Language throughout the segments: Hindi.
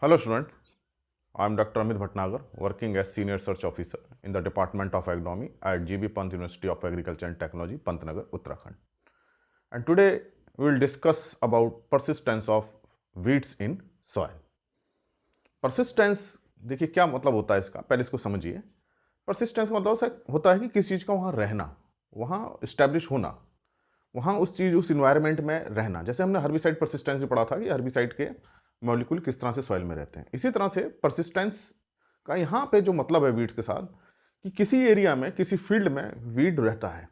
Hello student, I am Dr. Amit Bhatnagar, working as Senior Research Officer in the Department of Agronomy at GB Pant University of Agriculture and Technology, Pantnagar, Uttarakhand. And today we will discuss about persistence of weeds in soil. Persistence देखिए क्या मतलब होता है इसका, पहले इसको समझिए। persistence का मतलब होता है कि किसी चीज़ का वहाँ रहना, वहाँ इस्टेब्लिश होना, वहाँ उस चीज़ उस इन्वायरमेंट में रहना। जैसे हमने हर्बिसाइड परसिस्टेंस भी पढ़ा था कि हर्बिसाइड के मॉलिक्यूल किस तरह से सॉइल में रहते हैं। इसी तरह से परसिस्टेंस का यहाँ पे जो मतलब है वीड्स के साथ कि किसी एरिया में किसी फील्ड में वीड रहता है,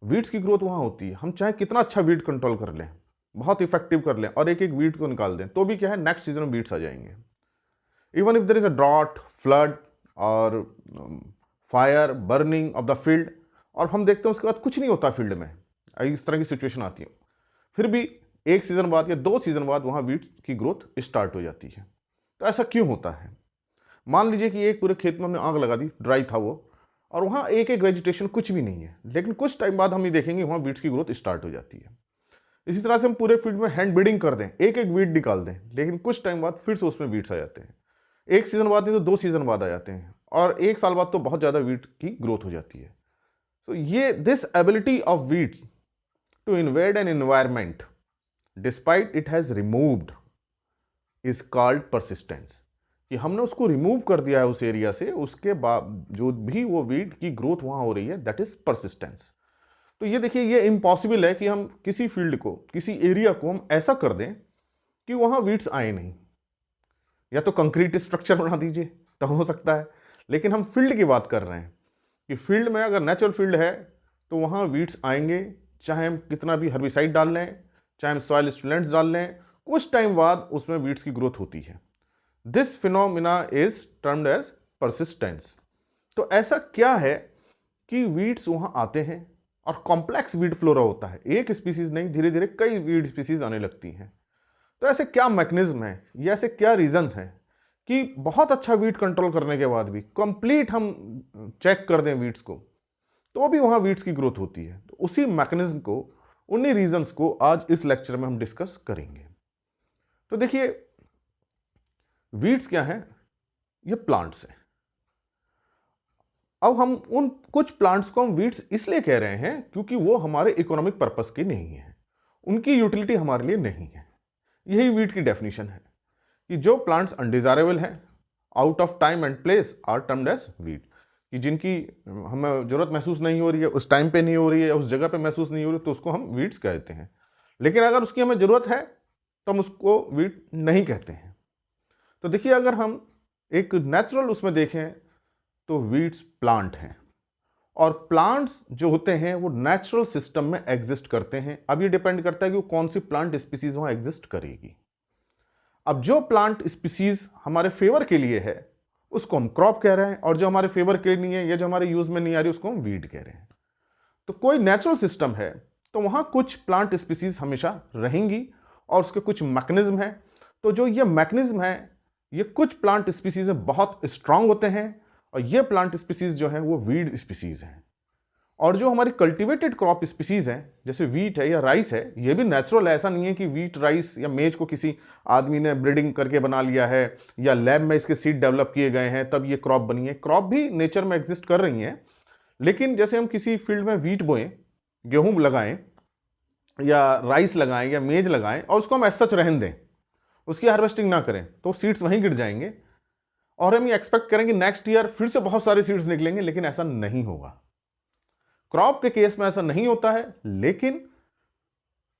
वीड्स की ग्रोथ वहाँ होती है। हम चाहे कितना अच्छा वीड कंट्रोल कर लें, बहुत इफेक्टिव कर लें और एक एक वीड को निकाल दें, तो भी क्या है, नेक्स्ट सीजन में वीड्स आ जाएंगे। Even if there is a drought, flood और fire, burning of the field, और हम देखते हैं उसके बाद कुछ नहीं होता फील्ड में, इस तरह की सिचुएशन आती है, फिर भी एक सीजन बाद या 2 सीजन बाद वहाँ वीड्स की ग्रोथ स्टार्ट हो जाती है। तो ऐसा क्यों होता है? मान लीजिए कि एक पूरे खेत में हमने आग लगा दी, ड्राई था वो, और वहाँ एक एक वेजिटेशन कुछ भी नहीं है, लेकिन कुछ टाइम बाद हम ये देखेंगे वहाँ वीड्स की ग्रोथ स्टार्ट हो जाती है। इसी तरह से हम पूरे फील्ड में हैंड ब्रीडिंग कर दें, एक एक वीड निकाल दें, लेकिन कुछ टाइम बाद फिर से उसमें वीड्स आ जाते हैं। एक सीजन बाद नहीं तो 2 सीजन बाद आ जाते हैं, और 1 साल बाद तो बहुत ज़्यादा वीड की ग्रोथ हो जाती है। तो ये this ability of weeds to invade an environment despite it has removed is called persistence. कि हमने उसको रिमूव कर दिया है उस एरिया से, उसके बाद जो भी वो वीड की ग्रोथ वहाँ हो रही है, दैट इज परसिस्टेंस। तो ये देखिए, ये इम्पॉसिबल है कि हम किसी फील्ड को, किसी एरिया को हम ऐसा कर दें कि वहाँ वीड्स आए नहीं। या तो कंक्रीट स्ट्रक्चर बना दीजिए तो हो सकता है, लेकिन हम फील्ड की बात कर रहे हैं कि फील्ड में अगर नेचुरल फील्ड है तो वहाँ वीड्स आएंगे, चाहे हम कितना भी हर्बिसाइड डाल लें, चाहे हम सॉइल स्टिमुलेंट्स डाल लें, कुछ टाइम बाद उसमें वीड्स की ग्रोथ होती है। This phenomena is termed as persistence. तो ऐसा क्या है कि वीड्स वहाँ आते हैं और कॉम्प्लेक्स वीड फ्लोरा होता है, एक स्पीसीज नहीं, धीरे धीरे कई वीड स्पीसीज आने लगती हैं। तो ऐसे क्या मैकेनिज्म है या ऐसे क्या रीजंस हैं कि बहुत अच्छा वीड कंट्रोल करने के बाद भी कंप्लीट हम चेक कर दें वीड्स को, तो भी वहाँ वीड्स की ग्रोथ होती है। तो उसी मैकेनिज्म को, उन्हीं रीजंस को आज इस लेक्चर में हम डिस्कस करेंगे। तो देखिए, वीड्स क्या है? ये प्लांट्स हैं। अब हम उन कुछ प्लांट्स को हम वीड्स इसलिए कह रहे हैं क्योंकि वो हमारे इकोनॉमिक पर्पस की नहीं है, उनकी यूटिलिटी हमारे लिए नहीं है। यही वीड की डेफिनेशन है कि जो प्लांट्स अनडिजायरेबल हैं, out of time and place, are termed as weed. कि जिनकी हमें जरूरत महसूस नहीं हो रही है, उस टाइम पे नहीं हो रही है, उस जगह पे महसूस नहीं हो रही, तो उसको हम वीड्स कहते हैं। लेकिन अगर उसकी हमें जरूरत है तो हम उसको वीड नहीं कहते हैं। तो देखिए, अगर हम एक नेचुरल उसमें देखें तो वीड्स प्लांट हैं, और प्लांट्स जो होते हैं वो नेचुरल सिस्टम में एग्जिस्ट करते हैं। अब ये डिपेंड करता है कि वो कौन सी प्लांट स्पीसीज वहाँ एग्जिस्ट करेगी। अब जो प्लांट स्पीसीज हमारे फेवर के लिए है उसको हम क्रॉप कह रहे हैं, और जो हमारे फेवर के लिए है या जो हमारे यूज में नहीं आ रही उसको हम वीड कह रहे हैं। तो कोई नेचुरल सिस्टम है तो वहाँ कुछ प्लांट स्पीसीज हमेशा रहेंगी और उसके कुछ मैकेनिज्म है। तो जो ये मैकेनिज्म है, ये कुछ प्लांट स्पीसीज में बहुत स्ट्रांग होते हैं, और ये प्लांट स्पीसीज जो है वो वीड स्पीसीज हैं। और जो हमारी कल्टीवेटेड क्रॉप स्पीसीज हैं, जैसे वीट है या राइस है, ये भी नेचुरल है। ऐसा नहीं है कि वीट, राइस या मेज को किसी आदमी ने ब्रीडिंग करके बना लिया है या लैब में इसके सीड डेवलप किए गए हैं तब ये क्रॉप बनी है। क्रॉप भी नेचर में एग्जिस्ट कर रही हैं, लेकिन जैसे हम किसी फील्ड में वीट बोएं, गेहूं लगाएं या राइस लगाएं या मेज लगाएं और उसको हम ऐसा सच रहने दें, उसकी हार्वेस्टिंग ना करें, तो सीड्स वहीं गिर जाएंगे और हम ये एक्सपेक्ट करेंगे नेक्स्ट ईयर फिर से बहुत सारे सीड्स निकलेंगे, लेकिन ऐसा नहीं होगा। क्रॉप के केस में ऐसा नहीं होता है, लेकिन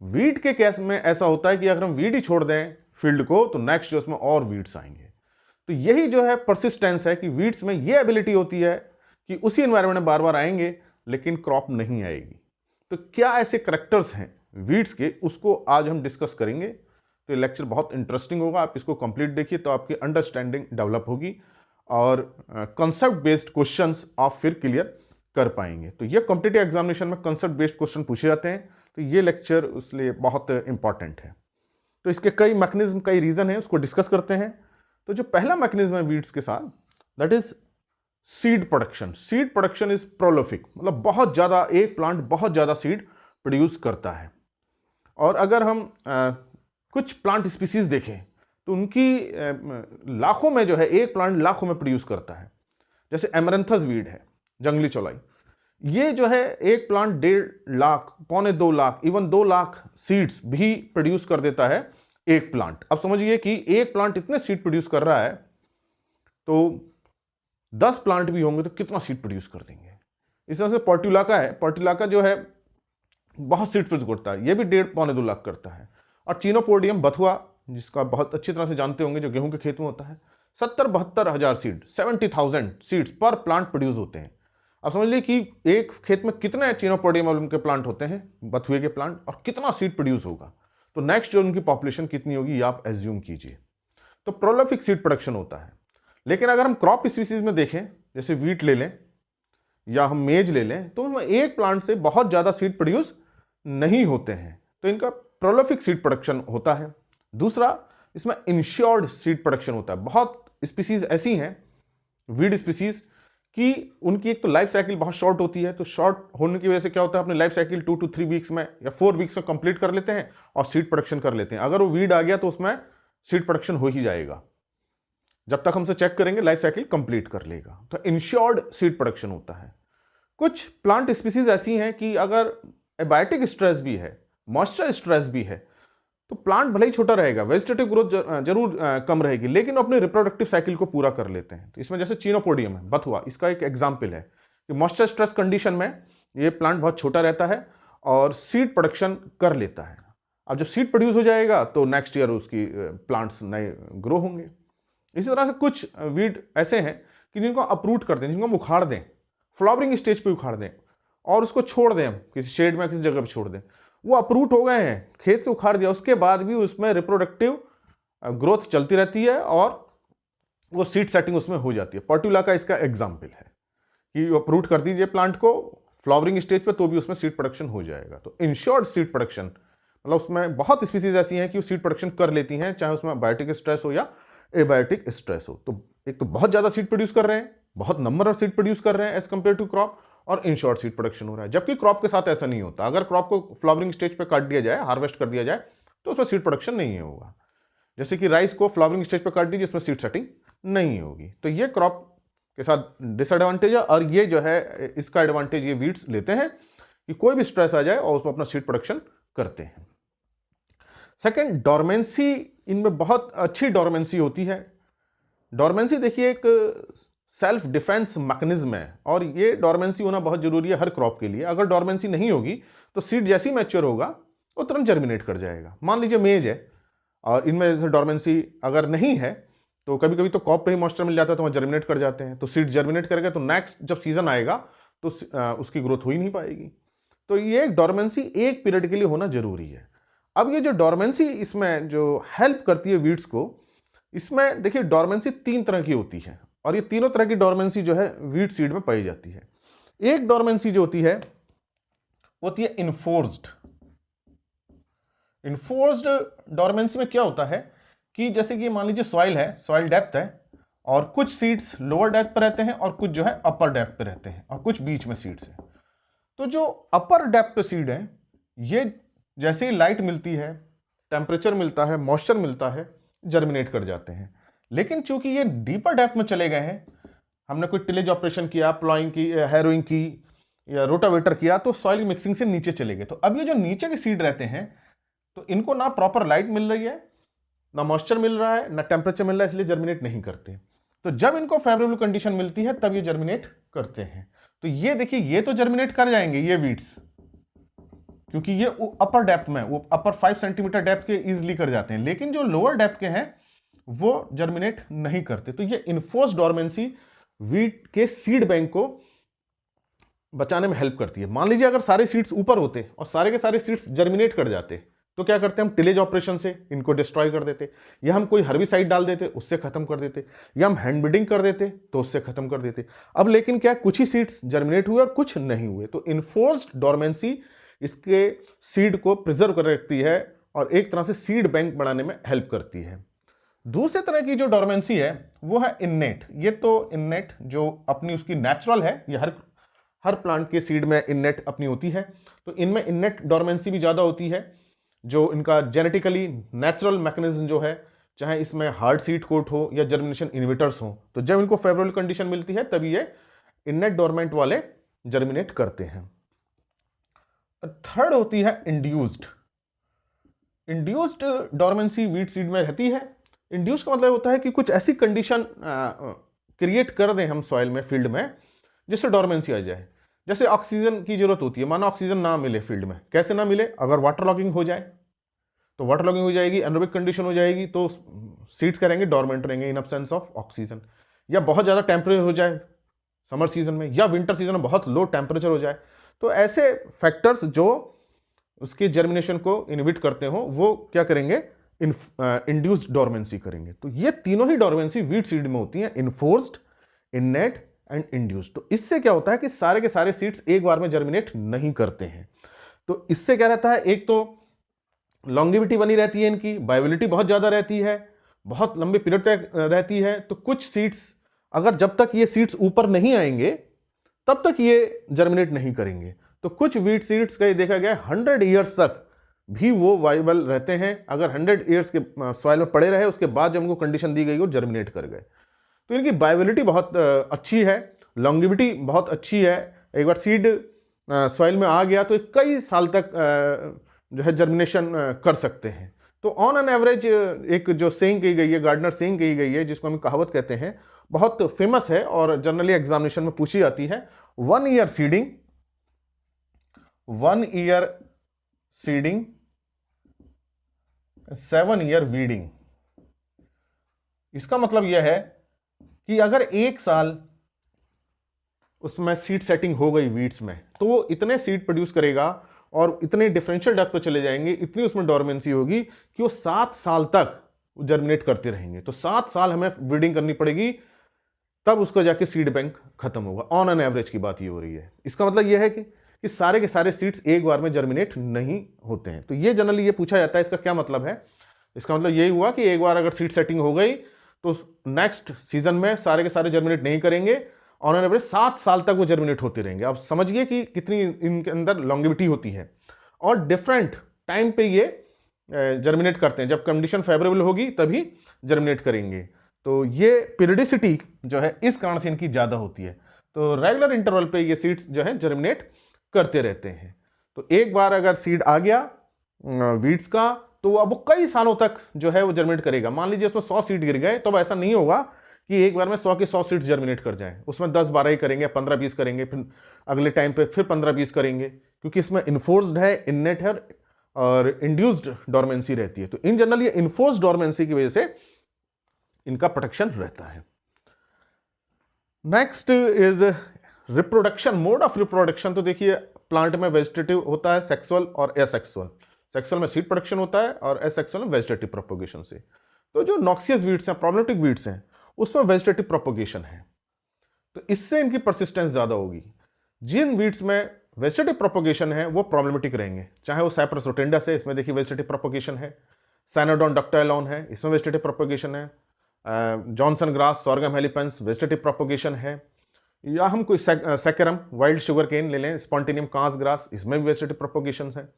वीट के केस में ऐसा होता है कि अगर हम वीड ही छोड़ दें फील्ड को तो नेक्स्ट ईयर उसमें और वीड्स आएंगे। तो यही जो है परसिस्टेंस है कि वीड्स में ये एबिलिटी होती है कि उसी एनवायरमेंट में बार बार आएंगे लेकिन क्रॉप नहीं आएगी। तो क्या ऐसे करेक्टर्स हैं वीड्स के, उसको आज हम डिस्कस करेंगे। तो ये लेक्चर बहुत इंटरेस्टिंग होगा, आप इसको कंप्लीट देखिए तो आपकी अंडरस्टैंडिंग डेवलप होगी और कंसेप्ट बेस्ड क्वेश्चंस आप फिर क्लियर कर पाएंगे। तो ये कॉम्पिटिटिव एग्जामिनेशन में कंसेप्ट बेस्ड क्वेश्चन पूछे जाते हैं, तो ये लेक्चर उसलिए बहुत इंपॉर्टेंट है। तो इसके कई मैकेनिज्म, कई रीजन है, उसको डिस्कस करते हैं। तो जो पहला मैकेनिज्म है वीड्स के साथ, that is seed production. Seed production is prolific, मतलब बहुत ज़्यादा, एक प्लांट बहुत ज़्यादा सीड प्रोड्यूस करता है। और अगर हम कुछ प्लांट स्पीसीज देखें तो उनकी लाखों में जो है, एक प्लांट लाखों में प्रोड्यूस करता है। जैसे एमरंथस वीड है, जंगली चौलाई, ये जो है एक plant 1.5 lakh, 1.25 lakh, even 2 lakh seeds भी प्रोड्यूस कर देता है एक प्लांट। अब समझिए कि एक प्लांट इतने सीड प्रोड्यूस कर रहा है, तो 10 प्लांट भी होंगे तो कितना सीड प्रोड्यूस कर देंगे। इस तरह से पोर्टुलाका है, पोर्टुलाका जो है बहुत सीड प्रोड्यूस करता है, ये भी 1.5-1.25 लाख करता है। और चीनोपोडियम बथुआ, जिसका बहुत अच्छी तरह से जानते होंगे, जो गेहूं के खेत में होता है, 70-72 हज़ार सीड, 70,000 सीड्स पर प्लांट प्रोड्यूस होते हैं। अब समझ लीजिए कि एक खेत में कितने चीनोपोडियम के प्लांट होते हैं, बथुए के प्लांट, और कितना सीड प्रोड्यूस होगा, तो नेक्स्ट जो उनकी पॉपुलेशन कितनी होगी ये आप एज्यूम कीजिए। तो प्रोलिफिक सीड प्रोडक्शन होता है। लेकिन अगर हम क्रॉप स्पीसीज में देखें, जैसे वीट ले लें या हम मेज ले लें, तो उसमें एक प्लांट से बहुत ज़्यादा सीड प्रोड्यूस नहीं होते हैं, तो इनका प्रोलिफिक सीड प्रोडक्शन होता है। दूसरा, इसमें इंश्योर्ड सीड प्रोडक्शन होता है। बहुत स्पीसीज ऐसी हैं, वीड स्पीसीज, कि उनकी एक तो लाइफ साइकिल बहुत शॉर्ट होती है। तो शॉर्ट होने की वजह से क्या होता है, अपनी लाइफ साइकिल 2 to 3 वीक्स में या 4 वीक्स में कंप्लीट कर लेते हैं और सीड प्रोडक्शन कर लेते हैं। अगर वो वीड आ गया तो उसमें सीड प्रोडक्शन हो ही जाएगा, जब तक हमसे चेक करेंगे लाइफ साइकिल कंप्लीट कर लेगा। तो इंश्योर्ड सीड प्रोडक्शन होता है। कुछ प्लांट स्पीसीज ऐसी हैं कि अगर एबायोटिक स्ट्रेस भी है, मॉइस्चर स्ट्रेस भी है, तो प्लांट भले ही छोटा रहेगा, वेजिटेटिव ग्रोथ जरूर कम रहेगी, लेकिन अपने रिप्रोडक्टिव साइकिल को पूरा कर लेते हैं। तो इसमें जैसे चीनोपोडियम है, बथुआ, इसका एक एग्जाम्पल है कि मॉइस्चर स्ट्रेस कंडीशन में ये प्लांट बहुत छोटा रहता है और सीड प्रोडक्शन कर लेता है। अब जब सीड प्रोड्यूस हो जाएगा तो नेक्स्ट ईयर उसकी प्लांट्स नए ग्रो होंगे। इसी तरह से कुछ वीड ऐसे हैं कि जिनको अप्रूट कर दें, जिनको हम उखाड़ दें, फ्लावरिंग स्टेज पे उखाड़ दें और उसको छोड़ दें, हम किसी शेड में किसी जगह पे छोड़ दें, वो अप्रूट हो गए हैं, खेत से उखाड़ दिया, उसके बाद भी उसमें रिप्रोडक्टिव ग्रोथ चलती रहती है और वो सीड सेटिंग उसमें हो जाती है। पोर्टुलाका इसका एग्जाम्पल है कि अप्रूट कर दीजिए प्लांट को फ्लावरिंग स्टेज पे, तो भी उसमें सीड प्रोडक्शन हो जाएगा। तो इंश्योर्ड सीड प्रोडक्शन मतलब उसमें बहुत स्पीसीज ऐसी हैं कि वो सीड प्रोडक्शन कर लेती हैं, चाहे उसमें बायोटिक स्ट्रेस हो या एबायोटिक स्ट्रेस हो। तो एक तो बहुत ज़्यादा सीड प्रोड्यूस कर रहे हैं, बहुत नंबर ऑफ सीड प्रोड्यूस कर रहे हैं एज कम्पेयर टू क्रॉप, और इंश्योर्ड सीड प्रोडक्शन हो रहा है। जबकि क्रॉप के साथ ऐसा नहीं होता। अगर क्रॉप को फ्लावरिंग स्टेज पे काट दिया जाए, हार्वेस्ट कर दिया जाए, तो उसमें सीड प्रोडक्शन नहीं होगा। जैसे कि राइस को फ्लावरिंग स्टेज पे काट दीजिए, इसमें सीड सेटिंग नहीं होगी। तो ये क्रॉप के साथ डिसएडवांटेज है, और ये जो है इसका एडवांटेज ये वीड्स लेते हैं कि कोई भी स्ट्रेस आ जाए और उसमें अपना सीड प्रोडक्शन करते हैं। सेकेंड, डोरमेंसी, इनमें बहुत अच्छी डोरमेंसी होती है। डोरमेंसी देखिए एक सेल्फ डिफेंस मैकेनिज्म है, और ये डोरमेंसी होना बहुत जरूरी है हर क्रॉप के लिए। अगर डोरमेंसी नहीं होगी तो सीड जैसी मैच्योर होगा वो तुरंत जर्मिनेट कर जाएगा। मान लीजिए मेज है और इनमें जैसे डोरमेंसी अगर नहीं है तो कभी कभी तो कॉप पे ही मॉइस्चर मिल जाता है तो वहाँ जर्मिनेट कर जाते हैं, तो सीड जर्मिनेट करेगा तो नेक्स्ट जब सीजन आएगा तो उसकी ग्रोथ हो ही नहीं पाएगी। तो ये डोरमेंसी एक पीरियड के लिए होना जरूरी है। अब ये जो डोरमेंसी इसमें जो हेल्प करती है वीड्स को, इसमें देखिए डोरमेंसी 3 तरह की होती है, और ये तीनों तरह की डोरमेंसी जो है वीट सीड में पाई जाती है। एक डोरमेंसी जो होती है वो होती है इन्फोर्स्ड। इन्फोर्स्ड डोरमेंसी में क्या होता है कि जैसे कि मान लीजिए सॉइल है, सॉइल डेप्थ है, और कुछ सीड्स लोअर डेप्थ पे रहते हैं और कुछ जो है अपर डेप्थ पे रहते हैं, और कुछ बीच में सीड्स हैं। तो जो अपर डेप्थ पे सीड है, ये जैसे ही लाइट मिलती है, टेम्परेचर मिलता है, मॉइस्चर मिलता है, जर्मिनेट कर जाते हैं। लेकिन चूंकि ये डीपर डेप्थ में चले गए हैं, हमने कोई टिलेज ऑपरेशन किया, प्लॉइंग की, हैरोइंग की या रोटावेटर किया, तो सॉइल मिक्सिंग से नीचे चले गए। तो अब ये जो नीचे के सीड रहते हैं, तो इनको ना प्रॉपर लाइट मिल रही है, ना मॉइस्चर मिल रहा है, ना टेम्परेचर मिल रहा है, इसलिए जर्मिनेट नहीं करते। तो जब इनको फेवरेबल कंडीशन मिलती है तब ये जर्मिनेट करते हैं। तो ये देखिए, ये तो जर्मिनेट कर जाएंगे ये वीड्स, क्योंकि ये अपर डेप्थ में, वो अपर 5 सेंटीमीटर डेप्थ के इजिली कर जाते हैं। लेकिन जो लोअर डेप्थ के हैं वो जर्मिनेट नहीं करते। तो ये इन्फोर्स्ड डोरमेंसी वीट के सीड बैंक को बचाने में हेल्प करती है। मान लीजिए अगर सारे सीड्स ऊपर होते और सारे के सारे सीड्स जर्मिनेट कर जाते, तो क्या करते हम टिलेज ऑपरेशन से इनको डिस्ट्रॉय कर देते, या हम कोई हर्बिसाइड डाल देते उससे खत्म कर देते, या हम हैंड ब्रीडिंग कर देते तो उससे खत्म कर देते। अब लेकिन क्या, कुछ ही सीड्स जर्मिनेट हुए और कुछ नहीं हुए। तो इन्फोर्स्ड डोरमेंसी इसके सीड को प्रिजर्व कर रखती है और एक तरह से सीड बैंक बनाने में हेल्प करती है। दूसरे तरह की जो डोरमेंसी है वो है इन्नेट। ये तो इन्नेट जो अपनी उसकी नेचुरल है, ये हर प्लांट के सीड में इन्नेट अपनी होती है। तो इनमें इन्नेट डोरमेंसी भी ज़्यादा होती है, जो इनका जेनेटिकली नेचुरल मैकेनिज्म जो है चाहे इसमें हार्ड सीड कोट हो या जर्मिनेशन इनहिबिटर्स हो, तो जब इनको फेवरेबल कंडीशन मिलती है तभी ये इननेट डोरमेंट वाले जर्मिनेट करते हैं। थर्ड होती है induced. Induced dormancy wheat seed में रहती है। इंड्यूस का मतलब होता है कि कुछ ऐसी कंडीशन क्रिएट कर दें हम सॉइल में, फील्ड में, जिससे डोरमेंसी आ जाए। जैसे ऑक्सीजन की जरूरत होती है, मानो ऑक्सीजन ना मिले फील्ड में, कैसे ना मिले, अगर वाटर लॉगिंग हो जाए तो वाटर लॉगिंग हो जाएगी, एनरोबिक कंडीशन हो जाएगी, तो सीड्स करेंगे डोरमेंट रहेंगे इन एब्सेंस ऑफ ऑक्सीजन। या बहुत ज़्यादा टेम्परेचर हो जाए समर सीजन में, या विंटर सीजन में बहुत लो टेम्परेचर हो जाए, तो ऐसे फैक्टर्स जो उसके जर्मिनेशन को इनहिबिट करते हो वो क्या करेंगे, इंड्यूस्ड डोरमेंसी करेंगे। तो ये तीनों ही डोरमेंसी वीट सीड में होती हैं, इन्फोर्स्ड, इननेट एंड इंड्यूस्ड। तो इससे क्या होता है कि सारे के सारे सीड्स एक बार में जर्मिनेट नहीं करते हैं। तो इससे क्या रहता है, एक तो लॉन्गिविटी बनी रहती है, इनकी वायबिलिटी बहुत ज़्यादा रहती है, बहुत लंबे पीरियड तक रहती है। तो कुछ सीड्स अगर जब तक ये सीड्स ऊपर नहीं आएंगे तब तक ये जर्मिनेट नहीं करेंगे। तो कुछ वीट सीड्स का ये देखा गया 100 ईयर्स तक भी वो वाइबल रहते हैं। अगर 100 ईयर्स के सॉइल में पड़े रहे, उसके बाद जब उनको कंडीशन दी गई वो जर्मिनेट कर गए। तो इनकी वायबिलिटी बहुत अच्छी है, लॉन्गिविटी बहुत अच्छी है। एक बार सीड सॉइल में आ गया तो कई साल तक जो है जर्मिनेशन कर सकते हैं। तो ऑन एन एवरेज एक जो सेइंग कही गई है, गार्डनर सेइंग कही गई है, जिसको हम कहावत कहते हैं, बहुत फेमस है और जनरली एग्जामिनेशन में पूछी जाती है। 1 year seeding, 1 year seeding, 7 year weeding. इसका मतलब यह है कि अगर एक साल उसमें सीड सेटिंग हो गई वीट्स में, तो वो इतने सीड प्रोड्यूस करेगा और इतने डिफरेंशियल डेप्थ पे चले जाएंगे, इतनी उसमें डोरमेंसी होगी कि वो 7 साल तक जर्मिनेट करते रहेंगे। तो 7 साल हमें वीडिंग करनी पड़ेगी, तब उसका जाके सीड बैंक खत्म होगा। ऑन एन एवरेज की बात ये हो रही है। इसका मतलब ये है कि सारे के सारे सीड्स एक बार में जर्मिनेट नहीं होते हैं। तो ये जनरली ये पूछा जाता है, इसका क्या मतलब है। इसका मतलब यही हुआ कि एक बार अगर सीड सेटिंग हो गई तो नेक्स्ट सीजन में सारे के सारे जर्मिनेट नहीं करेंगे। ऑन एन एवरेज 7 साल तक वो जर्मिनेट होते रहेंगे। आप समझिए कि कितनी इनके अंदर लॉन्गिविटी होती है और डिफरेंट टाइम पे ये जर्मिनेट करते हैं। जब कंडीशन फेवरेबल होगी तभी जर्मिनेट करेंगे। तो ये पीरियडिसिटी जो है इस कारण से इनकी ज़्यादा होती है। तो रेगुलर इंटरवल पे ये सीड्स जो है जर्मिनेट करते रहते हैं। तो एक बार अगर सीड आ गया वीड्स का, तो अब वो कई सालों तक जो है वो जर्मिनेट करेगा। मान लीजिए उसमें 100 सीड गिर गए, तो अब ऐसा नहीं होगा कि एक बार में 100 के 100 सीड्स जर्मिनेट कर जाएं। उसमें 10-12 ही करेंगे, 15-20 करेंगे, फिर अगले टाइम पे फिर 15-20 करेंगे, क्योंकि इसमें इन्फोर्स्ड है, इननेट है और इंड्यूस्ड डोरमेंसी रहती है। तो इन जनरल ये इन्फोर्स्ड डोरमेंसी की वजह से इनका प्रोटेक्शन रहता है। Next is reproduction, mode of reproduction. तो देखिए प्लांट में वेजिटेटिव होता है, सेक्सुअल और एसेक्सुअल। सेक्सुअल में सीड प्रोडक्शन होता है और एसेक्सुअल में वेजिटेटिव प्रोपोगेशन से। तो जो नॉक्सियस वीड्स हैं, प्रॉब्लमेटिक वीड्स हैं, उसमें वेजिटेटिव प्रोपोगेशन है, तो इससे इनकी परसिस्टेंस ज़्यादा होगी। जिन वीड्स में वेजिटेटिव प्रोपोगेशन है वो प्रॉब्लमेटिक रहेंगे, चाहे वो साइप्रस रोटेंडस है, इसमें देखिए वेजिटेटिव प्रोपोगेशन है। साइनोडोन डक्टाइलॉन है, इसमें वेजिटेटिव प्रोपोगेशन है। Johnson grass, sorghum halepense, vegetative propagation है। या हम कोई सैकरम, वाइल्ड शुगर केन ले लें, स्पॉन्टेनियम कांस ग्रास, इसमें भी वेजिटेटिव प्रोपोगेशन है।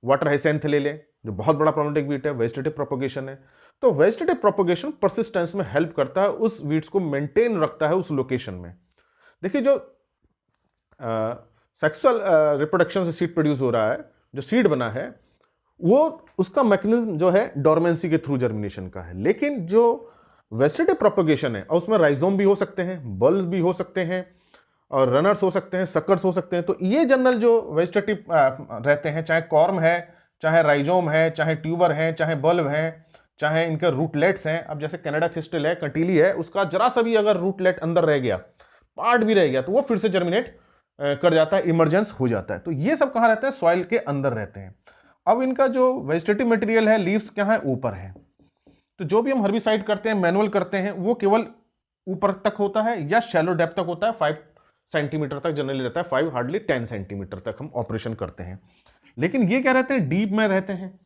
वाटर हाइसेंथ ले लें, जो बहुत बड़ा प्रॉब्लमेटिक वीट है, वेजिटेटिव प्रोपोगेशन है। तो वेजिटेटिव प्रोपोगेशन परसिस्टेंस में हेल्प करता है, उस वीड्स को मेंटेन रखता है उस लोकेशन में। देखिए जो सेक्सुअल रिप्रोडक्शन से सीड प्रोड्यूस हो रहा है, जो सीड बना है, वो उसका मैकेनिज्म जो है डोरमेंसी के थ्रू जर्मिनेशन का है। लेकिन जो वेजिटेटिव प्रोपोगेशन है, और उसमें राइजोम भी हो सकते हैं, बल्ब भी हो सकते हैं, और रनर्स हो सकते हैं, सकर्स हो सकते हैं। तो ये जनरल जो वेजिटेटिव रहते हैं, चाहे कॉर्म है, चाहे राइजोम है, चाहे ट्यूबर है, चाहे बल्ब है, चाहे इनके रूटलेट्स हैं। अब जैसे कनाडा थिस्टिल है, कंटीली है, उसका जरा सा भी अगर रूटलेट अंदर रह गया, पार्ट भी रह गया, तो वो फिर से जर्मिनेट कर जाता है, इमरजेंस हो जाता है। तो ये सब कहाँ रहते हैं, सॉइल के अंदर रहते हैं। अब इनका जो वेजिटेटिव मटेरियल है, लीव्स क्या है, ऊपर है। तो जो भी हम हर्बिसाइड करते हैं, मैनुअल करते हैं, वो केवल ऊपर तक होता है या शैलो डेप्थ तक होता है। 5 सेंटीमीटर तक जनरली रहता है, 5 हार्डली 10 सेंटीमीटर तक हम ऑपरेशन करते हैं। लेकिन ये क्या रहते हैं, डीप में रहते हैं।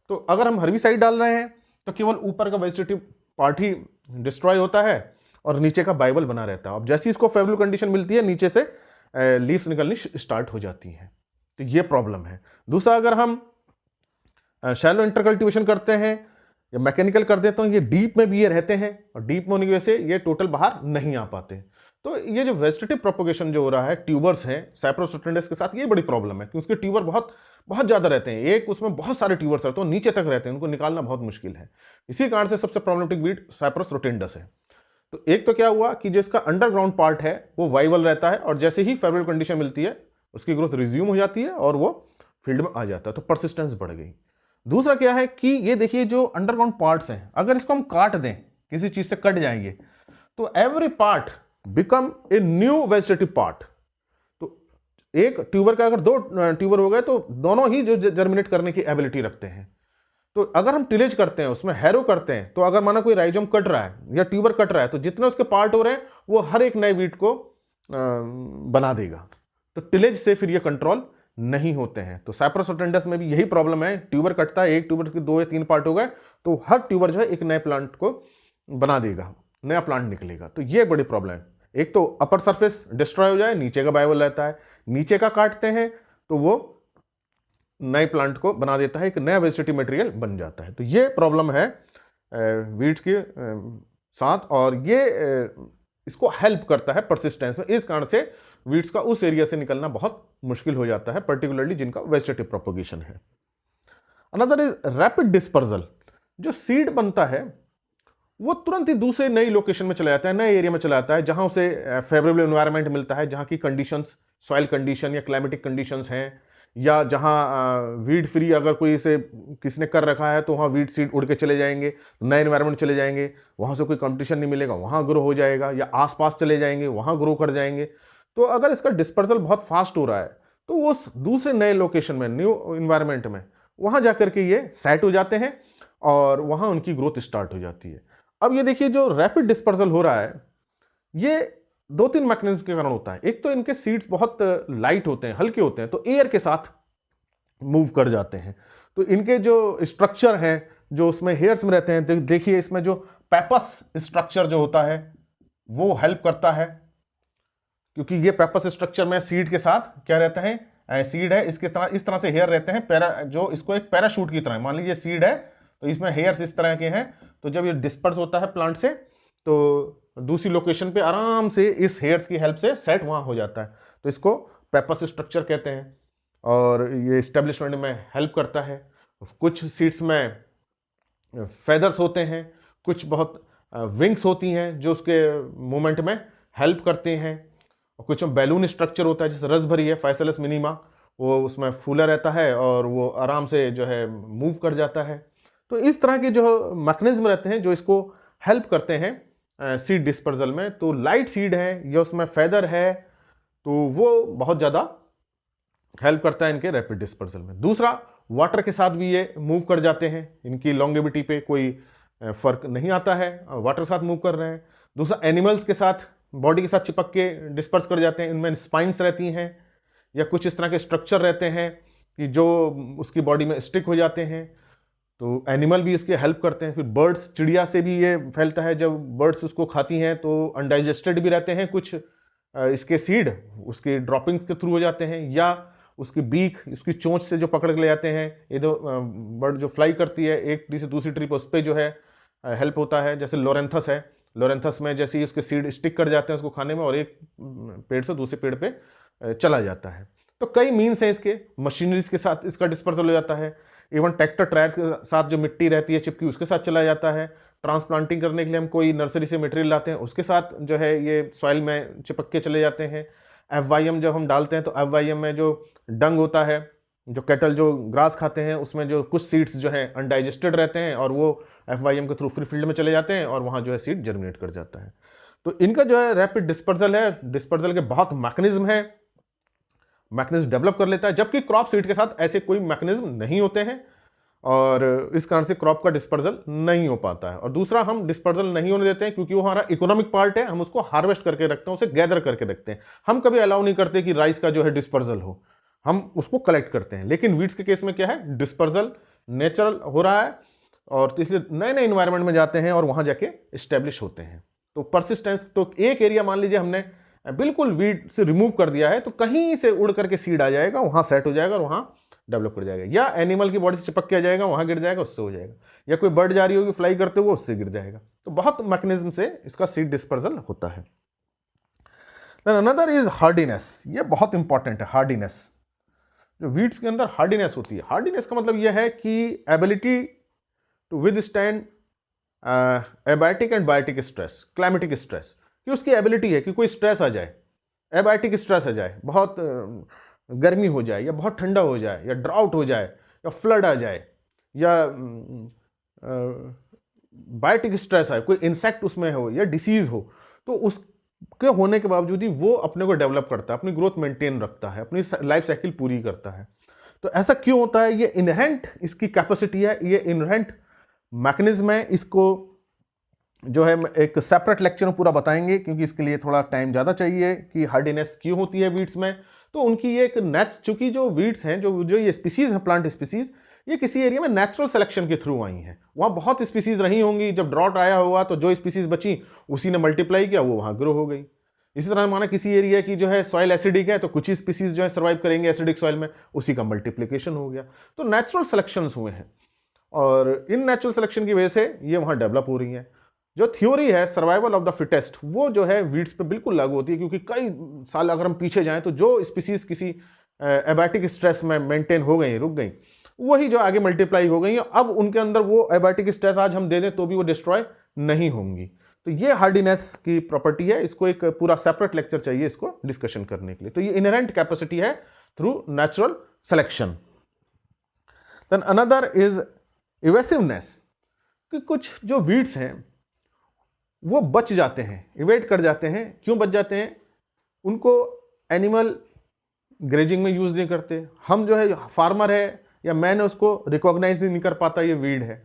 तो अगर हम हर्बिसाइड डाल रहे हैं तो केवल ऊपर का वेजिटेटिव पार्ट ही डिस्ट्रॉय होता है और नीचे का बाइबल बना रहता है। अब जैसी इसको फेवरेबल कंडीशन मिलती है, नीचे से लीव्स निकलनी स्टार्ट हो जाती हैं। तो ये प्रॉब्लम है। दूसरा, अगर हम शैलो इंटरकल्टिवेशन करते हैं या मैकेनिकल कर देता हूँ, ये डीप में भी ये रहते हैं और डीप में होने की वजह से ये टोटल बाहर नहीं आ पाते। तो ये जो वेजिटेटिव प्रोपोगेशन जो हो रहा है ट्यूबर्स हैं साइप्रस रोटेंडस के साथ, ये बड़ी प्रॉब्लम है क्योंकि उसके ट्यूबर बहुत बहुत ज़्यादा रहते हैं, एक उसमें बहुत सारे ट्यूबर्स रहते हैं, नीचे तक रहते हैं, उनको निकालना बहुत मुश्किल है। इसी कारण से सबसे प्रॉब्लमेटिक वीड साइप्रस रोटेंडस है। तो एक तो क्या हुआ कि जो इसका अंडरग्राउंड पार्ट है वो वाइवल रहता है और जैसे ही फेवरेबल कंडीशन मिलती है उसकी ग्रोथ रिज्यूम हो जाती है और वो फील्ड में आ जाता है, तो परसिस्टेंस बढ़ गई। दूसरा क्या है कि ये देखिए जो अंडरग्राउंड पार्ट्स हैं, अगर इसको हम काट दें, किसी चीज से कट जाएंगे, तो every part become a new vegetative part. तो एक ट्यूबर का अगर दो ट्यूबर हो गए तो दोनों ही जो जर्मिनेट करने की एबिलिटी रखते हैं। तो अगर हम टिलेज करते हैं, उसमें हैरो करते हैं, तो अगर माना कोई राइजोम कट रहा है या ट्यूबर कट रहा है, तो जितने उसके पार्ट हो रहे हैं वो हर एक नए वीट को बना देगा। तो टिलेज से फिर ये कंट्रोल नहीं होते हैं। तो साइप्रस रोटेंडस में भी यही प्रॉब्लम है, ट्यूबर कटता है, एक ट्यूबर के 2 या 3 पार्ट हो गए तो हर ट्यूबर जो है एक नए प्लांट को बना देगा, नया प्लांट निकलेगा। तो ये बड़ी प्रॉब्लम है। एक तो अपर सरफेस डिस्ट्रॉय हो जाए, नीचे का बायोवल रहता है, नीचे का काटते हैं तो वो नए प्लांट को बना देता है, एक नया वेजिटेटिव मटेरियल बन जाता है। तो ये प्रॉब्लम है वीड्स के साथ और ये इसको हेल्प करता है परसिस्टेंस में। इस कारण से वीड्स का उस एरिया से निकलना बहुत मुश्किल हो जाता है, पर्टिकुलरली जिनका वेजिटेटिव प्रोपोगेशन है। Another is rapid dispersal. जो सीड बनता है वो तुरंत ही दूसरे नई लोकेशन में चला जाता है, नए एरिया में चला जाता है जहां उसे फेवरेबल एनवायरनमेंट मिलता है, जहां की कंडीशंस, सॉइल कंडीशन या क्लाइमेटिक कंडीशंस हैं, या जहां वीड फ्री अगर कोई इसे किसी ने कर रखा है तो वहां वीड सीड उड़ के चले जाएंगे, नए एनवायरनमेंट चले जाएंगे, वहां से कोई कंपटीशन नहीं मिलेगा, वहां ग्रो हो जाएगा, या आसपास चले जाएंगे वहां ग्रो कर जाएंगे। तो अगर इसका डिस्पर्सल बहुत फास्ट हो रहा है तो वो दूसरे नए लोकेशन में, न्यू इन्वायरमेंट में, वहां जाकर के ये सेट हो जाते हैं और वहां उनकी ग्रोथ स्टार्ट हो जाती है। अब ये देखिए जो रैपिड डिस्पर्सल हो रहा है ये 2-3 मैकेनिज्म के कारण होता है। एक तो इनके सीड्स बहुत लाइट होते हैं, हल्के होते हैं, तो एयर के साथ मूव कर जाते हैं। तो इनके जो स्ट्रक्चर हैं, जो उसमें हेयर्स में रहते हैं, देखिए इसमें जो पेपस स्ट्रक्चर जो होता है वो हेल्प करता है, क्योंकि ये पेपस स्ट्रक्चर में सीड के साथ क्या रहता है, सीड है, इसके तरह इस तरह से हेयर रहते हैं, जो इसको एक पैराशूट की तरह, मान लीजिए सीड है तो इसमें हेयर्स इस तरह के हैं, तो जब ये डिस्पर्स होता है प्लांट से तो दूसरी लोकेशन पे आराम से इस हेयर्स की हेल्प से सेट वहां हो जाता है। तो इसको पेपस स्ट्रक्चर कहते हैं और ये स्टेब्लिशमेंट में हेल्प करता है। कुछ सीड्स में फेदर्स होते हैं, कुछ बहुत विंग्स होती हैं जो उसके मूवमेंट में हेल्प करते हैं, और कुछ में बैलून स्ट्रक्चर होता है, जैसे रसभरी है फाइसेलस मिनिमा, वो उसमें फूला रहता है और वो आराम से जो है मूव कर जाता है। तो इस तरह के जो मैकेनिज्म रहते हैं जो इसको हेल्प करते हैं सीड डिस्पर्जल में। तो लाइट सीड है या उसमें फेदर है तो वो बहुत ज़्यादा हेल्प करता है इनके रैपिड डिस्पर्जल में। दूसरा, वाटर के साथ भी ये मूव कर जाते हैं, इनकी लॉन्गेविटी पे कोई फर्क नहीं आता है, वाटर के साथ मूव कर रहे हैं। दूसरा, एनिमल्स के साथ, बॉडी के साथ चिपक के डिस्पर्स कर जाते हैं, इनमें स्पाइंस रहती हैं या कुछ इस तरह के स्ट्रक्चर रहते हैं कि जो उसकी बॉडी में स्टिक हो जाते हैं, तो एनिमल भी इसके हेल्प करते हैं। फिर बर्ड्स, चिड़िया से भी ये फैलता है, जब बर्ड्स उसको खाती हैं तो अनडाइजेस्टेड भी रहते हैं कुछ इसके सीड, उसके ड्रॉपिंग्स के थ्रू हो जाते हैं, या उसकी बीक, उसकी चोंच से जो पकड़ के ले जाते हैं। ये दो बर्ड जो फ्लाई करती है एक ट्री से दूसरी ट्री पर, उस पर जो है हेल्प होता है। जैसे लोरेंथस है, लोरेंथस में जैसे ही उसके सीड स्टिक कर जाते हैं उसको खाने में और एक पेड़ से दूसरे पेड़ पे चला जाता है। तो कई मीन्स हैं इसके, मशीनरीज के साथ इसका डिस्पर्सल हो जाता है, इवन ट्रैक्टर टायर्स के साथ जो मिट्टी रहती है चिपकी उसके साथ चला जाता है। ट्रांसप्लांटिंग करने के लिए हम कोई नर्सरी से मटेरियल लाते हैं उसके साथ जो है ये सॉइल में चिपक के चले जाते हैं। FYM जब हम डालते हैं तो FYM में जो डंग होता है, जो कैटल जो ग्रास खाते हैं, उसमें जो कुछ सीड्स जो हैं अनडाइजेस्टेड रहते हैं और वो FYM के थ्रू फ्री फील्ड में चले जाते हैं और वहाँ जो है सीड जर्मिनेट कर जाता है। तो इनका जो है रैपिड डिस्पर्सल है, डिस्पर्सल के बहुत मैकेनिज्म है, मैकेनिज्म डेवलप कर लेता है, जबकि क्रॉप सीड के साथ ऐसे कोई मैकेनिज्म नहीं होते हैं और इस कारण से क्रॉप का डिस्पर्सल नहीं हो पाता है। और दूसरा, हम डिस्पर्सल नहीं होने देते हैं क्योंकि वो हमारा इकोनॉमिक पार्ट है, हम उसको हार्वेस्ट करके रखते हैं, उसे गैदर करके रखते हैं। हम कभी अलाउ नहीं करते कि राइस का जो है डिस्पर्सल हो, हम उसको कलेक्ट करते हैं। लेकिन वीड्स के केस में क्या है, डिस्पर्सल नेचुरल हो रहा है और इसलिए नए नए इन्वायरमेंट में जाते हैं और वहां जाके स्टेब्लिश होते हैं। तो परसिस्टेंस, तो एक एरिया मान लीजिए हमने बिल्कुल वीड से रिमूव कर दिया है तो कहीं से उड़ करके सीड आ जाएगा, वहां सेट हो जाएगा और वहां डेवलप कर जाएगा, या एनिमल की बॉडी से चिपक के आ जाएगा, वहां गिर जाएगा, उससे हो जाएगा, या कोई बर्ड जा रही होगी फ्लाई करते हुए, उससे गिर जाएगा। तो बहुत मैकेनिज्म से इसका सीड डिस्पर्जल होता है। देन अनदर इज हार्डीनेस, ये बहुत इंपॉर्टेंट है। हार्डीनेस, जो वीड्स के अंदर हार्डीनेस होती है, हार्डीनेस का मतलब यह है कि ability to withstand abiotic and biotic stress, climatic stress, कि उसकी एबिलिटी है कि कोई स्ट्रेस आ जाए, एबायोटिक स्ट्रेस आ जाए, बहुत गर्मी हो जाए, या बहुत ठंडा हो जाए, या ड्राउट हो जाए, या फ्लड आ जाए, या बायोटिक स्ट्रेस आए, कोई इंसेक्ट उसमें हो या डिसीज हो, तो उसके होने के बावजूद ही वो अपने को डेवलप करता है, अपनी ग्रोथ मेंटेन रखता है, अपनी लाइफ साइकिल पूरी करता है। तो ऐसा क्यों होता है? ये इनहेरेंट इसकी कैपेसिटी है, ये इनहेरेंट मैकेनिज्म है। इसको जो है एक सेपरेट लेक्चर में पूरा बताएंगे, क्योंकि इसके लिए थोड़ा टाइम ज़्यादा चाहिए कि हार्डीनेस क्यों होती है वीड्स में। तो उनकी ये एक चूंकि जो वीड्स हैं, जो ये स्पीसीज हैं, प्लांट स्पीसीज, ये किसी एरिया में नेचुरल सिलेक्शन के थ्रू आई हैं। वहाँ बहुत स्पीसीज रही होंगी, जब ड्रॉट आया हुआ तो जो स्पीसीज बची उसी ने मल्टीप्लाई किया, वो वहाँ ग्रो हो गई। इसी तरह माना किसी एरिया की जो है सॉइल एसिडिक है, तो कुछ ही स्पीसीज जो है सर्वाइव करेंगे एसिडिक सॉइल में, उसी का मल्टीप्लिकेशन हो गया। तो नेचुरल सिलेक्शंस हुए हैं, और इन नेचुरल सिलेक्शन की वजह से ये वहाँ डेवलप हो रही हैं। जो थ्योरी है सर्वाइवल ऑफ द फिटेस्ट, वो जो है वीड्स पे बिल्कुल लागू होती है, क्योंकि कई साल अगर हम पीछे जाएं तो जो स्पीसीज किसी एबायोटिक स्ट्रेस में मेंटेन हो गई, रुक गई, वही जो आगे मल्टीप्लाई हो गई है, अब उनके अंदर वो एबायोटिक स्ट्रेस आज हम दे दें तो भी वो डिस्ट्रॉय नहीं होंगी। तो ये हार्डीनेस की प्रॉपर्टी है, इसको एक पूरा सेपरेट लेक्चर चाहिए इसको डिस्कशन करने के लिए। तो ये इनहेरेंट कैपेसिटी है through natural selection. Then another is evasiveness, कि कुछ जो वीड्स हैं वो बच जाते हैं, इवेट कर जाते हैं। क्यों बच जाते हैं? उनको एनिमल ग्रेजिंग में यूज नहीं करते, हम जो है फार्मर है या मैन है उसको रिकॉग्नाइज नहीं कर पाता ये वीड है।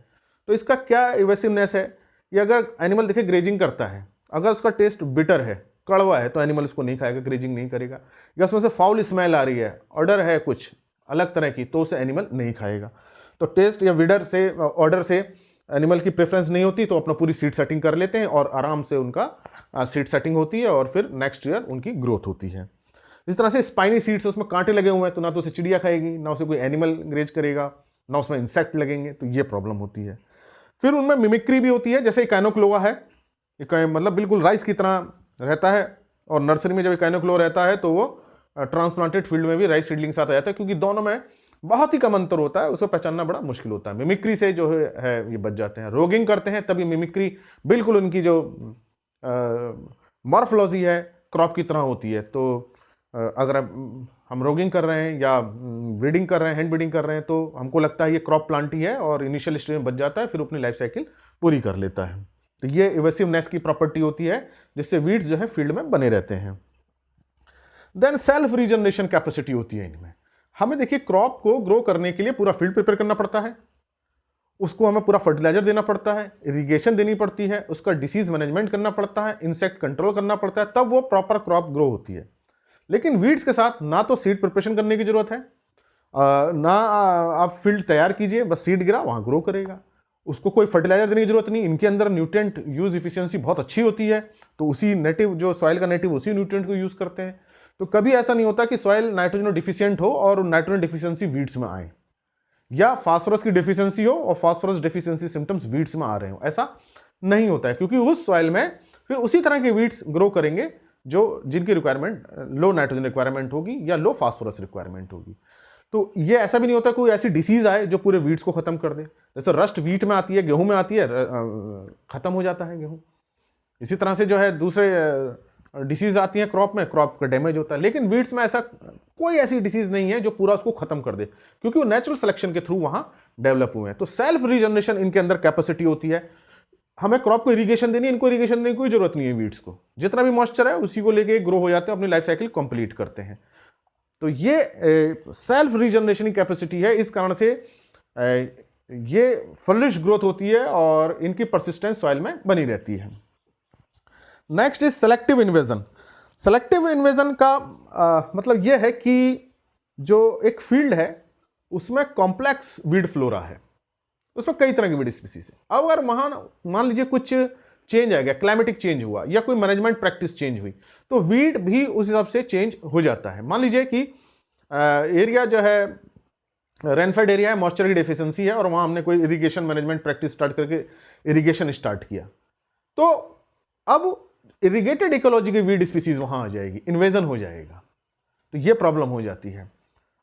तो इसका क्या इवेसिवनेस है? ये अगर एनिमल देखे ग्रेजिंग करता है, अगर उसका टेस्ट बिटर है, कड़वा है, तो एनिमल इसको नहीं खाएगा, ग्रेजिंग नहीं करेगा। या उसमें से फाउल स्मेल आ रही है, ऑर्डर है कुछ अलग तरह की, तो उसे एनिमल नहीं खाएगा। तो टेस्ट या विडर से, ऑर्डर से एनिमल की प्रेफरेंस नहीं होती, तो अपना पूरी सीड सेटिंग कर लेते हैं और आराम से उनका सीड सेटिंग होती है, और फिर नेक्स्ट ईयर उनकी ग्रोथ होती है। इस तरह से स्पाइनी सीड्स, उसमें कांटे लगे हुए हैं, तो ना तो उसे चिड़िया खाएगी, ना उसे कोई एनिमल ग्रेज करेगा, ना उसमें इंसेक्ट लगेंगे, तो ये प्रॉब्लम होती है। फिर उनमें मिमिक्री भी होती है, जैसे इकाइनोक्लोआ है, मतलब बिल्कुल राइस की तरह रहता है, और नर्सरी में जब इकाइनोक्लोआ रहता है तो वो ट्रांसप्लांटेड फील्ड में भी राइस सीडलिंग के साथ आ जाता है, क्योंकि दोनों में बहुत ही कम अंतर होता है, उसको पहचानना बड़ा मुश्किल होता है। मिमिक्री से जो है ये बच जाते हैं। रोगिंग करते हैं तभी मिमिक्री बिल्कुल उनकी जो मॉर्फोलॉजी है क्रॉप की तरह होती है। तो अगर हम रोगिंग कर रहे हैं या ब्रीडिंग कर रहे हैं, हैंड ब्रीडिंग कर रहे हैं, तो हमको लगता है ये क्रॉप प्लांट ही है, और इनिशियल स्टेज में बच जाता है, फिर अपनी लाइफ साइकिल पूरी कर लेता है। तो ये इवेसिवनेस की प्रॉपर्टी होती है, जिससे वीड्स जो है फील्ड में बने रहते हैं। देन सेल्फ रीजनरेशन कैपेसिटी होती है इनमें। हमें देखिए क्रॉप को ग्रो करने के लिए पूरा फील्ड प्रिपेयर करना पड़ता है, उसको हमें पूरा फर्टिलाइजर देना पड़ता है, इरिगेशन देनी पड़ती है, उसका डिसीज मैनेजमेंट करना पड़ता है, इंसेक्ट कंट्रोल करना पड़ता है, तब वो प्रॉपर क्रॉप ग्रो होती है। लेकिन वीड्स के साथ ना तो सीड प्रिपरेशन करने की जरूरत है, ना आप फील्ड तैयार कीजिए, बस सीड गिरा वहां ग्रो करेगा, उसको कोई फर्टिलाइजर देने की जरूरत नहीं। इनके अंदर न्यूट्रिएंट यूज इफिशियंसी बहुत अच्छी होती है, तो उसी नेटिव जो सॉइल का नेटिव उसी न्यूट्रिएंट को यूज करते हैं। तो कभी ऐसा नहीं होता कि सॉइल नाइट्रोजन डिफिशियंट हो और नाइट्रोजन डिफिशियंसी वीड्स में आए, या फास्फोरस की डिफिशियंसी हो और फास्फोरस डिफिशियंसी सिम्टम्स वीड्स में आ रहे हो, ऐसा नहीं होता है, क्योंकि उस सॉइल में फिर उसी तरह के वीड्स ग्रो करेंगे जिनकी रिक्वायरमेंट लो नाइट्रोजन रिक्वायरमेंट होगी या लो फास्फोरस रिक्वायरमेंट होगी। तो ये ऐसा भी नहीं होता कोई ऐसी डिसीज आए जो पूरे वीड्स को खत्म कर दे। जैसे रस्ट वीट में आती है, गेहूं में आती है, खत्म हो जाता है गेहूं। इसी तरह से जो है दूसरे डिसीज आती हैं क्रॉप में, क्रॉप का डैमेज होता है। लेकिन वीड्स में ऐसा कोई ऐसी डिसीज नहीं है जो पूरा उसको खत्म कर दे, क्योंकि वो नेचुरल सिलेक्शन के थ्रू वहां डेवलप हुए हैं। तो सेल्फ रीजनरेशन इनके अंदर कैपेसिटी होती है। हमें क्रॉप को इरिगेशन देनी है, इनको इरिगेशन देने की कोई जरूरत नहीं है। वीड्स को जितना भी मॉइस्चर है उसी को लेके ग्रो हो जाते हैं, अपनी लाइफ साइकिल कंप्लीट करते हैं। तो ये सेल्फ रीजनरेशन की कैपेसिटी है, इस कारण से ये फ्लरिश ग्रोथ होती है और इनकी परसिस्टेंस सॉइल में बनी रहती है। Next is selective invasion. Selective invasion का मतलब यह है कि जो एक फील्ड है उसमें कॉम्प्लेक्स वीड फ्लोरा है, उसमें कई तरह की वीड स्पीसीज है। अब अगर मान लीजिए कुछ चेंज आ गया, क्लाइमेटिक चेंज हुआ या कोई मैनेजमेंट प्रैक्टिस चेंज हुई, तो वीड भी उस हिसाब से चेंज हो जाता है। मान लीजिए कि एरिया जो है रेनफेड एरिया है, मॉइस्चर की डेफिशिएंसी है और वहाँ हमने कोई इरिगेशन मैनेजमेंट प्रैक्टिस स्टार्ट करके इरिगेशन स्टार्ट किया, तो अब इरिगेटेड इकोलॉजी की वीड स्पीसीज वहाँ आ जाएगी, इन्वेजन हो जाएगा, तो ये प्रॉब्लम हो जाती है।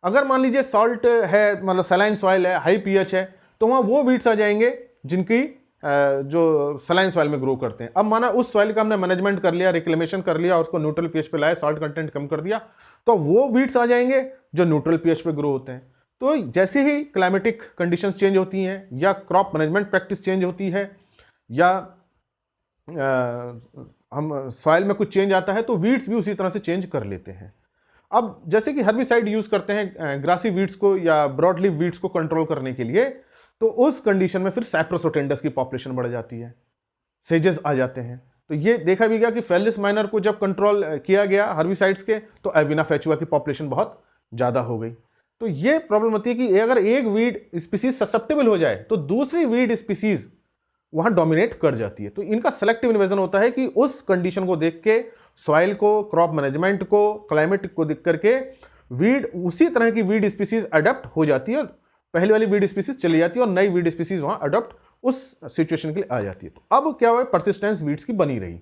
अगर मान लीजिए सॉल्ट है, मतलब सलाइन सॉइल है, हाई पीएच है, तो वहाँ वो वीड्स आ जाएंगे जिनकी जो सलाइन सॉइल में ग्रो करते हैं। अब माना उस सॉइल का हमने मैनेजमेंट कर लिया, रिक्लेमेशन कर लिया और उसको न्यूट्रल पीएच पे लाया, सॉल्ट कंटेंट कम कर दिया, तो वो वीड्स आ जाएंगे जो न्यूट्रल पीएच पे ग्रो होते हैं। तो जैसे ही क्लाइमेटिक कंडीशंस चेंज होती हैं या क्रॉप मैनेजमेंट प्रैक्टिस चेंज होती है या हम सॉइल में कुछ चेंज आता है, तो वीड्स भी उसी तरह से चेंज कर लेते हैं। अब जैसे कि हर्बिसाइड यूज करते हैं ग्रासी वीड्स को या ब्रॉड लीफ वीड्स को कंट्रोल करने के लिए, तो उस कंडीशन में फिर साइप्रोसोटेंडस की पॉपुलेशन बढ़ जाती है, सेजेस आ जाते हैं। तो ये देखा भी गया कि फेलिस माइनर को जब कंट्रोल किया गया हर्बिसाइड्स के, तो एविना फेचुआ की पॉपुलेशन बहुत ज़्यादा हो गई। तो ये प्रॉब्लम होती है कि अगर एक वीड स्पीसीज ससेप्टेबल हो जाए तो दूसरी वीड स्पीसीज वहां डोमिनेट कर जाती है। तो इनका सेलेक्टिव इन्वेजन होता है कि उस कंडीशन को देख के, सॉइल को, क्रॉप मैनेजमेंट को, क्लाइमेट को देख करके वीड, उसी तरह की वीड स्पीसीज अडॉप्ट हो जाती है, पहले वाली वीड स्पीसीज चली जाती है और नई वीड स्पीसीज वहां अडॉप्ट उस सिचुएशन के लिए आ जाती है। तो अब क्या हुआ, परसिस्टेंस वीड्स की बनी रही।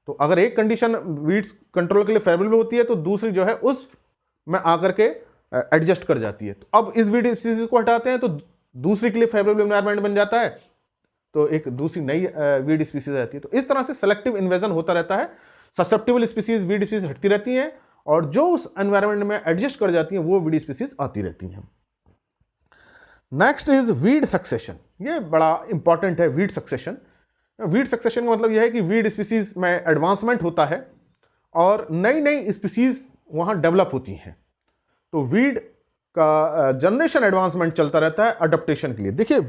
तो अगर एक कंडीशन वीड्स कंट्रोल के लिए फेवरेबल होती है तो दूसरी जो है उस में आकर के एडजस्ट कर जाती है। तो अब इस वीड स्पीसीज को हटाते हैं तो दूसरी के लिए फेवरेबल एनवायरनमेंट बन जाता है, तो एक दूसरी नई वीड स्पीसीज आती है। तो इस तरह से सेलेक्टिव इन्वेजन होता रहता है, ससेप्टेबल स्पीसीज वीड स्पीसीज हटती रहती हैं और जो उस एनवायरनमेंट में एडजस्ट कर जाती हैं वो वीड स्पीसीज आती रहती हैं। Next is weed succession. ये बड़ा इंपॉर्टेंट है, वीड सक्सेशन। वीड सक्सेशन का मतलब यह है कि वीड स्पीसीज में एडवांसमेंट होता है और नई नई स्पीसीज वहां डेवलप होती हैं। तो वीड का जनरेशन एडवांसमेंट चलता रहता है अडॉप्टेशन के लिए। देखिए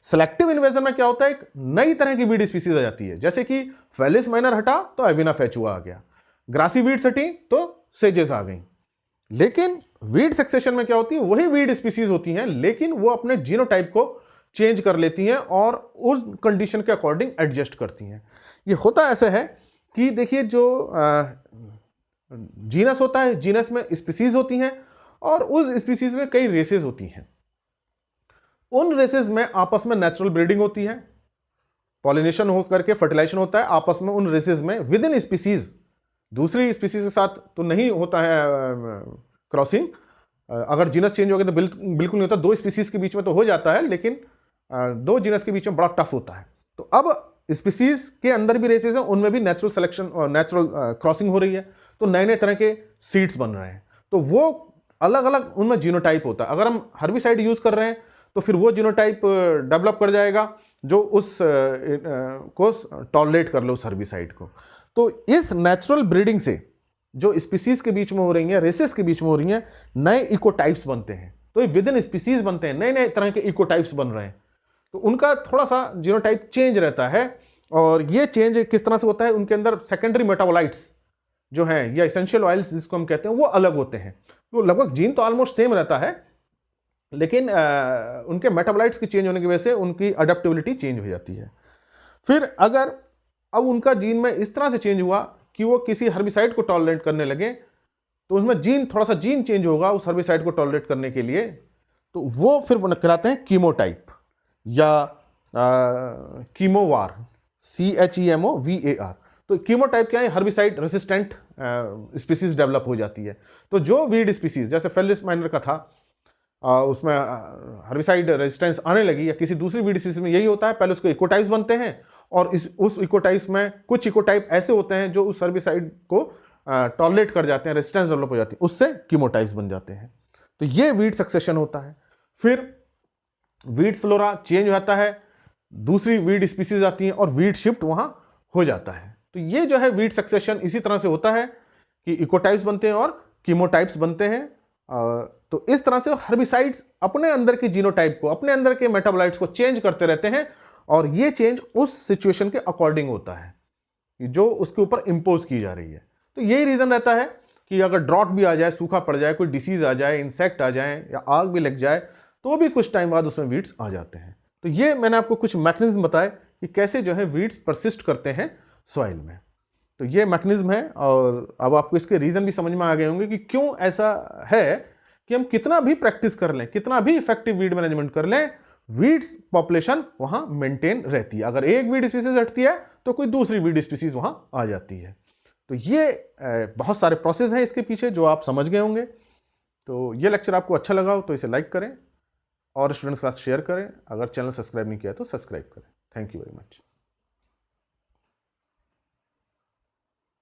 सेलेक्टिव इन्वेजन में क्या होता है, एक नई तरह की वीड स्पीसीज आ जाती है, जैसे कि फेलिस माइनर हटा तो एविना फेचुआ आ गया, ग्रासी वीड्स हटी तो सेजेस आ गई। लेकिन वीड सक्सेशन में क्या होती है, वही वीड स्पीसीज होती हैं लेकिन वो अपने जीनोटाइप को चेंज कर लेती हैं और उस कंडीशन के अकॉर्डिंग एडजस्ट करती हैं। ये होता ऐसा है कि देखिए जो जीनस होता है, जीनस में स्पीसीज होती हैं और उस स्पीसीज में कई रेसेस होती हैं। उन रेसेस में आपस में नेचुरल ब्रीडिंग होती है, पॉलिनेशन हो करके फर्टिलाइजेशन होता है आपस में उन रेसेस में। विद इन स्पीसीज दूसरी स्पीसीज के साथ तो नहीं होता है क्रॉसिंग, अगर जीनस चेंज हो गया तो बिल्कुल नहीं होता। दो स्पीसीज के बीच में तो हो जाता है लेकिन दो जीनस के बीच में बड़ा टफ होता है। तो अब स्पीसीज के अंदर भी रेसेस हैं, उनमें भी नेचुरल सिलेक्शन और नेचुरल क्रॉसिंग हो रही है, तो नए नए तरह के सीड्स बन रहे हैं। तो वो अलग अलग उनमें जीनोटाइप होता है। अगर हम हर्बिसाइड यूज कर रहे हैं तो फिर वो जीनोटाइप डेवलप कर जाएगा जो उस को टॉलरेट कर लो उस हर्बिसाइड को। तो इस नेचुरल ब्रीडिंग से जो स्पीसीज के बीच में हो रही हैं, रेसेस के बीच में हो रही हैं, नए इकोटाइप्स बनते हैं। तो ये विद इन स्पीसीज बनते हैं, नए नए तरह के इकोटाइप्स बन रहे हैं। तो उनका थोड़ा सा जीनोटाइप चेंज रहता है और ये चेंज किस तरह से होता है, उनके अंदर सेकेंडरी मेटाबोलाइट्स जो हैं या एसेंशियल ऑयल्स जिसको हम कहते हैं वो अलग होते हैं। तो लगभग जीन तो ऑलमोस्ट सेम रहता है लेकिन उनके मेटाबोलाइट्स के चेंज होने की वजह से उनकी अडेप्टेबिलिटी चेंज हो जाती है। फिर अगर अब उनका जीन में इस तरह से चेंज हुआ कि वो किसी हर्बिसाइड को टॉलरेट करने लगे, तो उसमें जीन थोड़ा सा जीन चेंज होगा उस हर्बिसाइड को टॉलरेट करने के लिए, तो वो फिर कहलाते हैं कीमोटाइप या कीमोवार, CHEMOVAR। तो कीमोटाइप क्या है, हर्बिसाइड रेसिस्टेंट स्पीसीज डेवलप हो जाती है। तो जो वीड स्पीसीज जैसे फेलिस माइनर का था, उसमें हर्बिसाइड रेजिस्टेंस आने लगी या किसी दूसरी वीड स्पीसीज में यही होता है, पहले उसको इकोटाइप्स बनते हैं और उस इकोटाइप्स में कुछ इकोटाइप ऐसे होते हैं जो उस हर्बिसाइड को टॉलरेट कर जाते हैं, रेजिस्टेंस डेवलप हो जाती है, उससे कीमोटाइप्स बन जाते हैं। तो ये वीड सक्सेशन होता है। फिर वीड फ्लोरा चेंज हो जाता है, दूसरी वीड स्पीसीज आती हैं और वीड शिफ्ट वहां हो जाता है। तो ये जो है वीड सक्सेशन इसी तरह से होता है कि इकोटाइप्स बनते हैं और कीमोटाइप्स बनते हैं। तो इस तरह से हर्बिसाइड्स अपने अंदर के जीनोटाइप को, अपने अंदर के मेटाबोलाइट्स को चेंज करते रहते हैं और ये चेंज उस सिचुएशन के अकॉर्डिंग होता है जो उसके ऊपर इंपोज की जा रही है। तो यही रीजन रहता है कि अगर ड्रॉट भी आ जाए, सूखा पड़ जाए, कोई डिसीज आ जाए, इंसेक्ट आ जाए या आग भी लग जाए, तो भी कुछ टाइम बाद उसमें वीड्स आ जाते हैं। तो ये मैंने आपको कुछ मैकेनिज्म बताए कि कैसे जो है वीड्स परसिस्ट करते हैं सॉइल में। तो ये मैकेनिज्म है और अब आपको इसके रीजन भी समझ में आ गए होंगे कि क्यों ऐसा है कि हम कितना भी प्रैक्टिस कर लें, कितना भी इफेक्टिव वीड मैनेजमेंट कर लें, वीड्स पॉपुलेशन वहां मेंटेन रहती है। अगर एक वीड स्पीसीज हटती है तो कोई दूसरी वीड स्पीसीज वहां आ जाती है। तो ये बहुत सारे प्रोसेस हैं इसके पीछे जो आप समझ गए होंगे। तो ये लेक्चर आपको अच्छा लगा हो तो इसे लाइक करें और स्टूडेंट्स के साथ शेयर करें। अगर चैनल सब्सक्राइब नहीं किया तो सब्सक्राइब करें। Thank you very much.